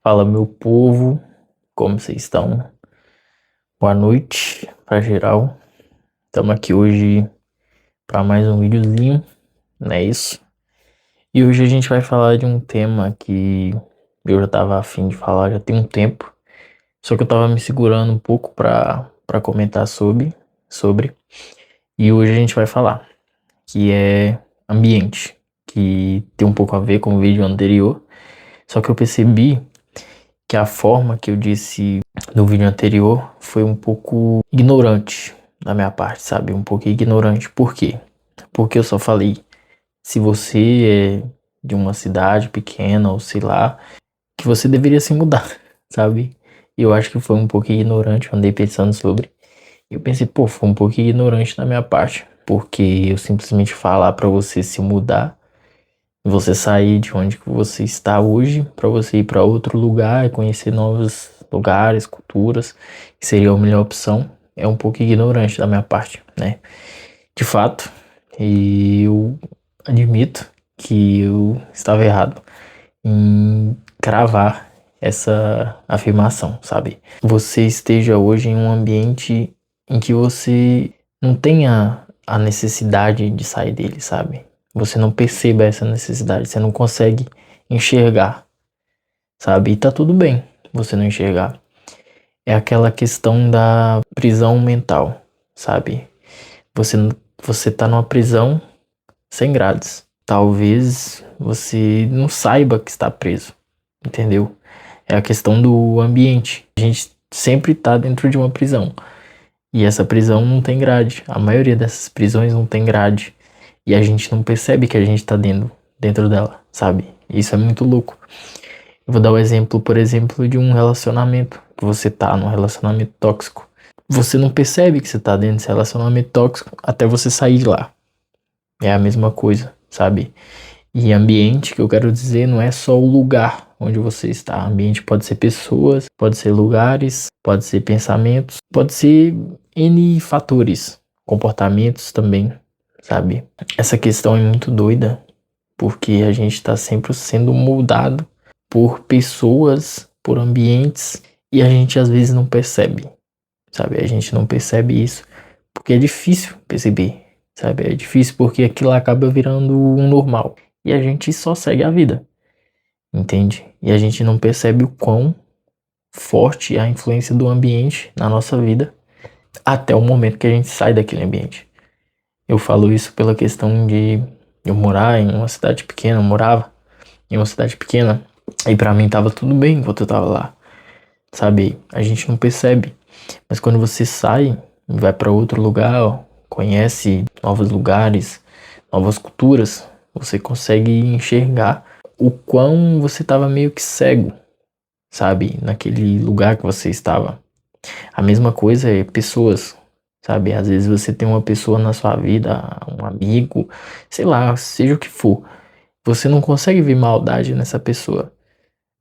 Fala, meu povo, como vocês estão? Boa noite pra geral. Estamos aqui hoje para mais um videozinho, não é isso? E hoje a gente vai falar de um tema que eu já tava afim de falar já tem um tempo, só que eu tava me segurando um pouco pra comentar sobre. E hoje a gente vai falar, que é ambiente, que tem um pouco a ver com o vídeo anterior, só que eu percebi que a forma que eu disse no vídeo anterior foi um pouco ignorante da minha parte, sabe? Um pouco ignorante. Por quê? Porque eu só falei, se você é de uma cidade pequena ou sei lá, que você deveria se mudar, sabe? E eu acho que foi um pouco ignorante, eu andei pensando sobre. Eu pensei, pô, foi um pouco ignorante da minha parte, porque eu simplesmente falar pra você se mudar, você sair de onde que você está hoje para você ir para outro lugar e conhecer novos lugares, culturas, que seria a melhor opção, é um pouco ignorante da minha parte, né? De fato, e eu admito que eu estava errado em cravar essa afirmação, sabe? Você esteja hoje em um ambiente em que você não tenha a necessidade de sair dele, sabe? Você não perceba essa necessidade, você não consegue enxergar, sabe? E tá tudo bem você não enxergar. É aquela questão da prisão mental, sabe? Você, você tá numa prisão sem grades. Talvez você não saiba que está preso, entendeu? É a questão do ambiente. A gente sempre tá dentro de uma prisão. E essa prisão não tem grade. A maioria dessas prisões não tem grade. E a gente não percebe que a gente tá dentro dela, sabe? Isso é muito louco. Eu vou dar o exemplo, por exemplo, de um relacionamento. Que você tá num relacionamento tóxico. Você não percebe que você tá dentro desse relacionamento tóxico até você sair de lá. É a mesma coisa, sabe? E ambiente, que eu quero dizer, não é só o lugar onde você está. Ambiente pode ser pessoas, pode ser lugares, pode ser pensamentos, pode ser N fatores, comportamentos também, sabe? Essa questão é muito doida, porque a gente está sempre sendo moldado por pessoas, por ambientes, e a gente às vezes não percebe, sabe? A gente não percebe isso, porque é difícil perceber, sabe? É difícil porque aquilo acaba virando um normal. E a gente só segue a vida, entende? E a gente não percebe o quão forte é a influência do ambiente na nossa vida até o momento que a gente sai daquele ambiente. Eu falo isso pela questão de eu morar em uma cidade pequena, eu morava em uma cidade pequena e pra mim tava tudo bem enquanto eu tava lá, sabe? A gente não percebe, mas quando você sai, vai pra outro lugar, ó, conhece novos lugares, novas culturas, você consegue enxergar o quão você estava meio que cego, sabe? Naquele lugar que você estava. A mesma coisa é pessoas, sabe? Às vezes você tem uma pessoa na sua vida, um amigo, sei lá, seja o que for. Você não consegue ver maldade nessa pessoa.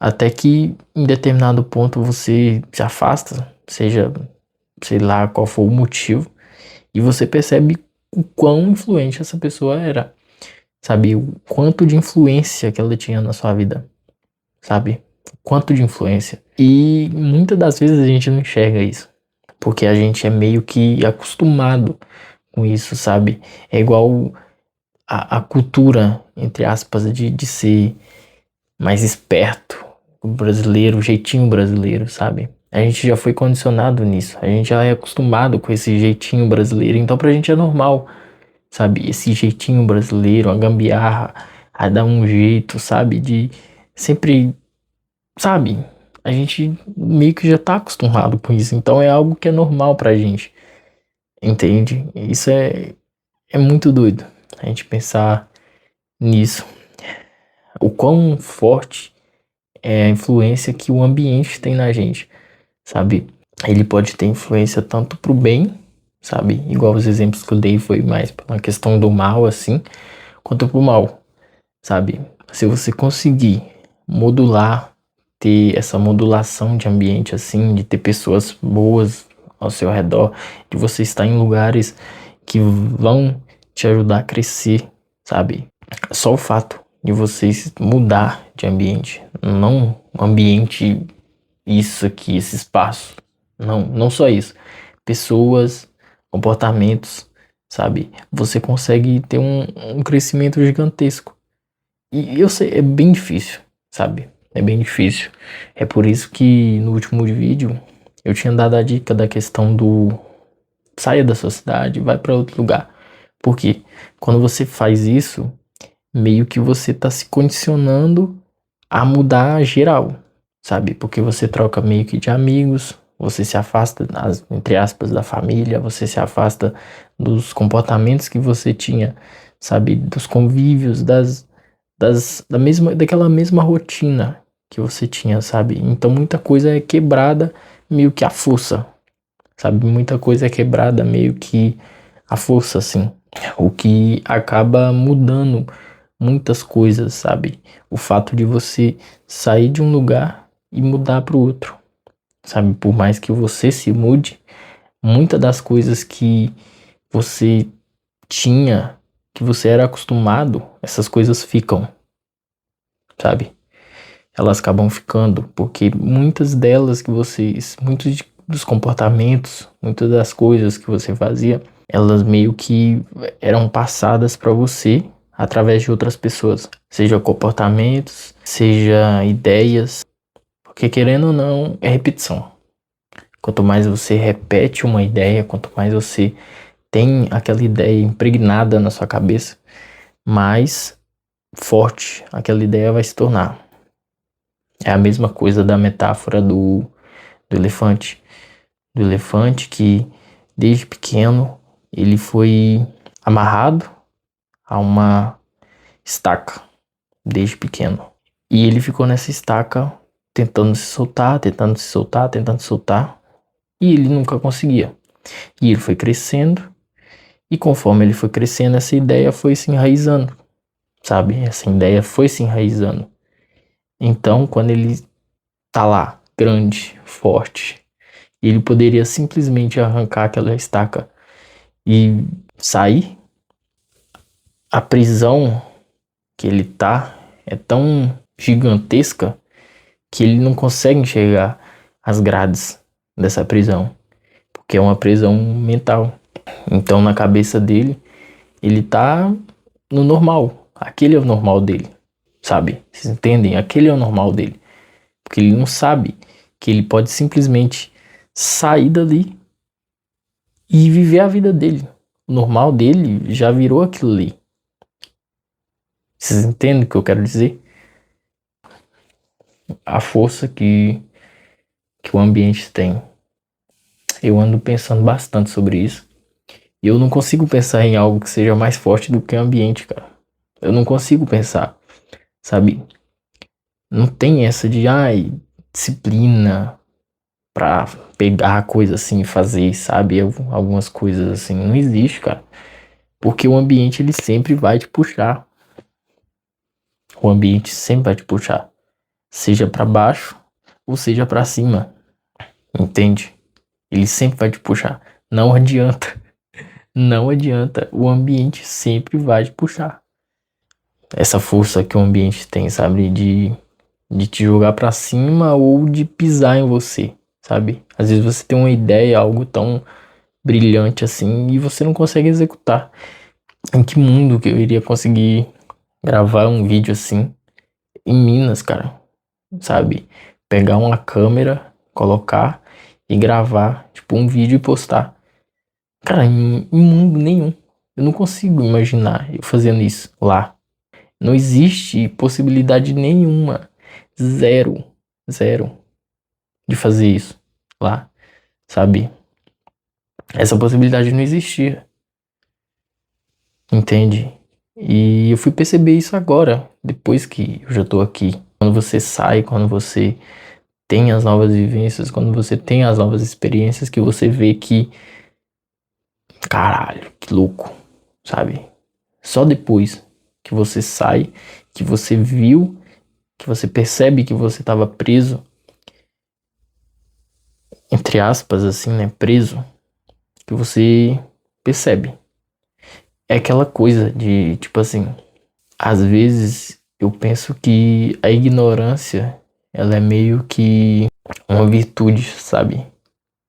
Até que em determinado ponto você se afasta, seja, sei lá qual for o motivo, e você percebe o quão influente essa pessoa era. Sabe? O quanto de influência que ela tinha na sua vida, sabe? O quanto de influência. E muitas das vezes a gente não enxerga isso, porque a gente é meio que acostumado com isso, sabe? É igual a cultura, entre aspas, de ser mais esperto, o brasileiro, o jeitinho brasileiro, sabe? A gente já foi condicionado nisso, a gente já é acostumado com esse jeitinho brasileiro, então pra gente é normal, sabe? Esse jeitinho brasileiro, a gambiarra, a dar um jeito, sabe? De sempre, sabe? A gente meio que já tá acostumado com isso, então é algo que é normal pra gente, entende? Isso é muito doido, a gente pensar nisso. O quão forte é a influência que o ambiente tem na gente, sabe? Ele pode ter influência tanto pro bem, sabe? Igual os exemplos que eu dei foi mais pela questão do mal, assim, quanto pro mal, sabe? Se você conseguir modular, ter essa modulação de ambiente assim, de ter pessoas boas ao seu redor, de você estar em lugares que vão te ajudar a crescer, sabe? Só o fato de você mudar de ambiente, não um ambiente, isso aqui, esse espaço. Não só isso. Pessoas, comportamentos, sabe? Você consegue ter um crescimento gigantesco. E eu sei, é bem difícil, sabe? É bem difícil. É por isso que no último vídeo eu tinha dado a dica da questão do saia da sua cidade, vai para outro lugar. Porque quando você faz isso, meio que você tá se condicionando a mudar geral, sabe? Porque você troca meio que de amigos, você se afasta, entre aspas, da família, você se afasta dos comportamentos que você tinha, sabe? Dos convívios, daquela mesma rotina que você tinha, sabe? Então muita coisa é quebrada meio que à força, sabe? Muita coisa é quebrada meio que à força, assim. O que acaba mudando muitas coisas, sabe? O fato de você sair de um lugar e mudar para o outro, sabe? Por mais que você se mude, muitas das coisas que você tinha, que você era acostumado, essas coisas ficam, sabe? Elas acabam ficando, porque muitas delas que dos comportamentos, muitas das coisas que você fazia, elas meio que eram passadas para você através de outras pessoas, seja comportamentos, seja ideias, porque querendo ou não, é repetição. Quanto mais você repete uma ideia, quanto mais você tem aquela ideia impregnada na sua cabeça, mais forte aquela ideia vai se tornar. É a mesma coisa da metáfora do elefante. Do elefante que, desde pequeno, ele foi amarrado a uma estaca, desde pequeno. E ele ficou nessa estaca tentando se soltar, tentando se soltar, tentando se soltar. E ele nunca conseguia. E ele foi crescendo. E conforme ele foi crescendo, essa ideia foi se enraizando, sabe? Essa ideia foi se enraizando. Então, quando ele tá lá, grande, forte, ele poderia simplesmente arrancar aquela estaca e sair. A prisão que ele tá é tão gigantesca que ele não consegue enxergar as grades dessa prisão, porque é uma prisão mental. Então, na cabeça dele, ele tá no normal. Aquele é o normal dele, sabe? Vocês entendem? Aquele é o normal dele. Porque ele não sabe que ele pode simplesmente sair dali e viver a vida dele. O normal dele já virou aquilo ali. Vocês entendem o que eu quero dizer? A força que o ambiente tem. Eu ando pensando bastante sobre isso. E eu não consigo pensar em algo que seja mais forte do que o ambiente, cara. Eu não consigo pensar, sabe? Não tem essa de, disciplina pra pegar a coisa assim e fazer, sabe? Algumas coisas assim. Não existe, cara. Porque o ambiente, ele sempre vai te puxar. O ambiente sempre vai te puxar. Seja pra baixo ou seja pra cima. Entende? Ele sempre vai te puxar. Não adianta. Não adianta. O ambiente sempre vai te puxar. Essa força que o ambiente tem, sabe? De te jogar pra cima ou de pisar em você, sabe? Às vezes você tem uma ideia, algo tão brilhante assim, e você não consegue executar. Em que mundo que eu iria conseguir gravar um vídeo assim em Minas, cara? Sabe? Pegar uma câmera, colocar e gravar, tipo, um vídeo e postar. Cara, em mundo nenhum. Eu não consigo imaginar eu fazendo isso lá. Não existe possibilidade nenhuma. Zero. Zero de fazer isso lá, sabe? Essa possibilidade não existia. Entende? E eu fui perceber isso agora, depois que eu já tô aqui. Quando você sai, quando você tem as novas vivências, quando você tem as novas experiências, que você vê que, caralho, que louco, sabe? Só depois que você sai, que você viu, que você percebe que você estava preso, entre aspas, assim, né? Preso, que você percebe. É aquela coisa de, tipo assim, às vezes eu penso que a ignorância ela é meio que uma virtude, sabe?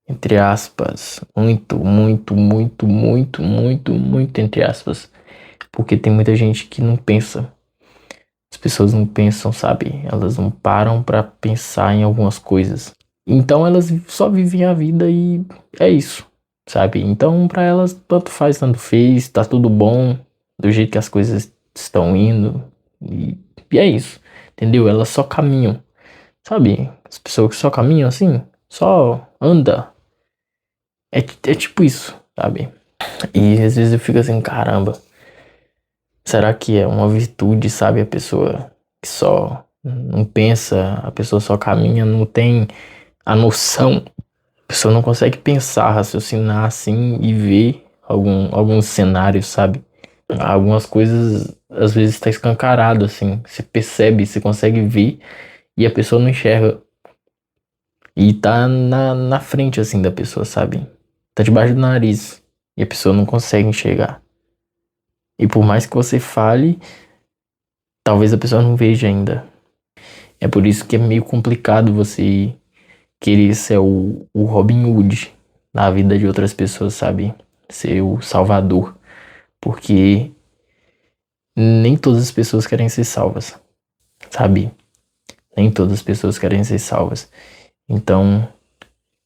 Entre aspas, muito, muito, muito, muito, muito, muito entre aspas. Porque tem muita gente que não pensa. As pessoas não pensam, sabe? Elas não param pra pensar em algumas coisas. Então elas só vivem a vida e é isso, sabe? Então pra elas tanto faz, tanto fez, tá tudo bom, do jeito que as coisas estão indo. E, e é isso, entendeu? Elas só caminham, sabe? As pessoas que só caminham assim, só anda. É tipo isso, sabe? E às vezes eu fico assim, caramba, será que é uma virtude, sabe? A pessoa que só não pensa, a pessoa só caminha, não tem a noção. A pessoa não consegue pensar, raciocinar assim e ver alguns cenários, sabe? Algumas coisas às vezes está escancarado assim. Você percebe, você consegue ver e a pessoa não enxerga. E tá na frente assim da pessoa, sabe? Tá debaixo do nariz e a pessoa não consegue enxergar. E por mais que você fale, talvez a pessoa não veja ainda. É por isso que é meio complicado você querer ser o Robin Hood na vida de outras pessoas, sabe? Ser o salvador. Porque nem todas as pessoas querem ser salvas, sabe? Nem todas as pessoas querem ser salvas. Então,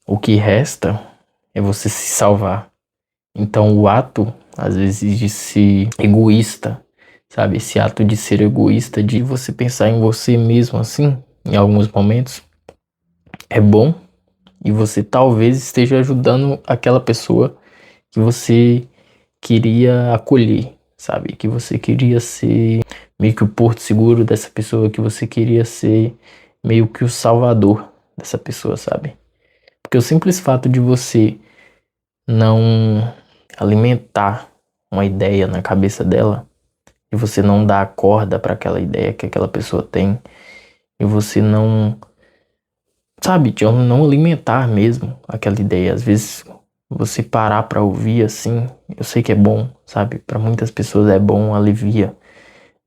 o que resta é você se salvar. Então, o ato, às vezes, de ser egoísta, sabe? Esse ato de ser egoísta, de você pensar em você mesmo assim, em alguns momentos, é bom e você talvez esteja ajudando aquela pessoa que você queria acolher, sabe? Que você queria ser meio que o porto seguro dessa pessoa, que você queria ser meio que o salvador dessa pessoa, sabe? Porque o simples fato de você não alimentar uma ideia na cabeça dela, e você não dar a corda para aquela ideia que aquela pessoa tem, e você não, sabe, de não alimentar mesmo aquela ideia. Às vezes você parar para ouvir assim, eu sei que é bom, sabe? Para muitas pessoas é bom, alivia.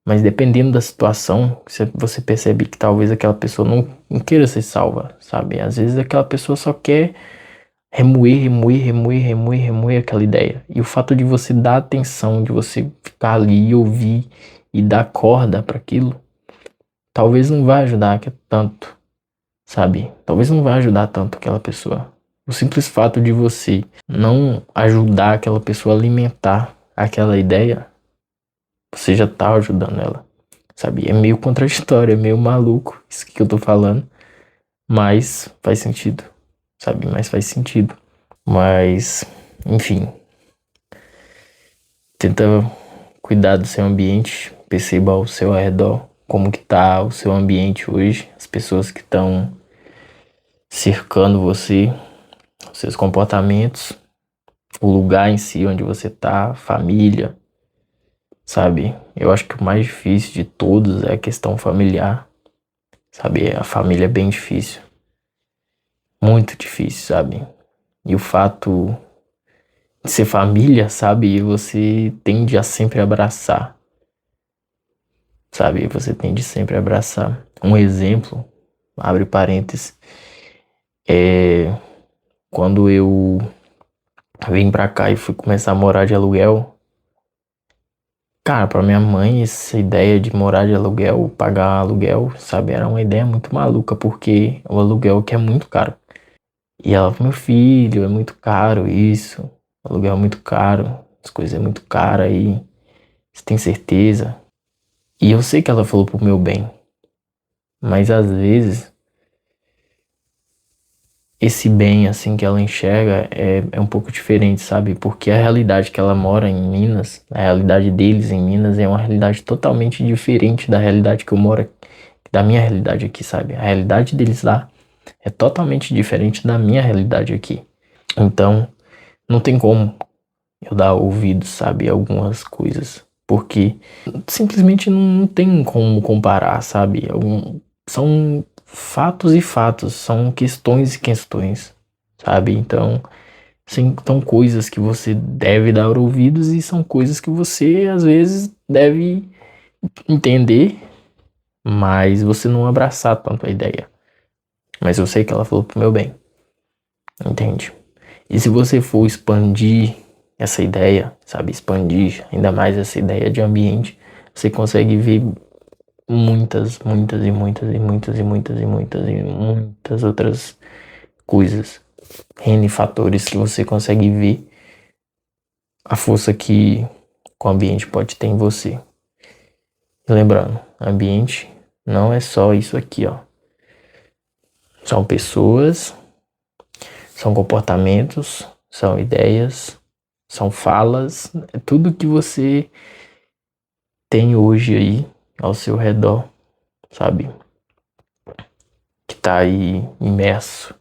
Mas dependendo da situação, você percebe que talvez aquela pessoa não queira ser salva, sabe? Às vezes aquela pessoa só quer remoer, remoer, remoer, remoer, remoer aquela ideia. E o fato de você dar atenção, de você ficar ali e ouvir e dar corda para aquilo, talvez não vá ajudar tanto, sabe? Talvez não vá ajudar tanto aquela pessoa. O simples fato de você não ajudar aquela pessoa a alimentar aquela ideia, você já tá ajudando ela, sabe? É meio contraditório, é meio maluco isso que eu tô falando, mas faz sentido, sabe? Mas faz sentido. Mas, enfim, tenta cuidar do seu ambiente, perceba ao seu redor, como que tá o seu ambiente hoje, as pessoas que estão cercando você, os seus comportamentos, o lugar em si onde você tá, família, sabe? Eu acho que o mais difícil de todos é a questão familiar, sabe? A família é bem difícil, muito difícil, sabe? E o fato de ser família, sabe? Você tende a sempre abraçar, sabe? Você tende sempre a abraçar. Um exemplo, abre parênteses, é quando eu vim pra cá e fui começar a morar de aluguel. Cara, pra minha mãe, essa ideia de morar de aluguel, pagar aluguel, sabe, era uma ideia muito maluca, porque o aluguel aqui é muito caro. E ela, meu filho, é muito caro isso, o aluguel é muito caro, as coisas é muito caro aí, você tem certeza? E eu sei que ela falou pro meu bem, mas às vezes esse bem assim que ela enxerga é um pouco diferente, sabe? Porque a realidade que ela mora em Minas, a realidade deles em Minas é uma realidade totalmente diferente da realidade que eu moro, da minha realidade aqui, sabe? A realidade deles lá é totalmente diferente da minha realidade aqui. Então, não tem como eu dar ouvido, sabe, a algumas coisas, porque simplesmente não tem como comparar, sabe? São fatos e fatos, são questões e questões, sabe? Então, são coisas que você deve dar ouvidos e são coisas que você às vezes deve entender, mas você não abraçar tanto a ideia. Mas eu sei que ela falou pro meu bem. Entende? E se você for expandir essa ideia, sabe? Expandir ainda mais essa ideia de ambiente, você consegue ver muitas outras coisas. N fatores que você consegue ver a força que o ambiente pode ter em você. E lembrando, ambiente não é só isso aqui, ó. São pessoas, são comportamentos, são ideias, são falas, é tudo que você tem hoje aí ao seu redor, sabe? Que tá aí imerso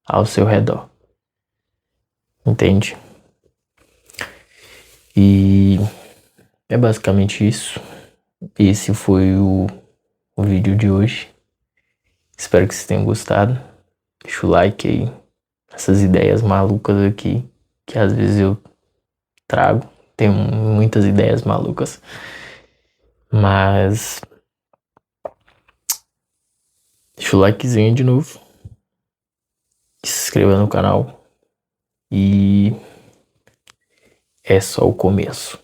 ao seu redor. Entende? E é basicamente isso. Esse foi o vídeo de hoje. Espero que vocês tenham gostado. Deixa o like aí. Essas ideias malucas aqui, que às vezes eu trago. Tenho muitas ideias malucas. Mas deixa o likezinho de novo. Se inscreva no canal. E é só o começo.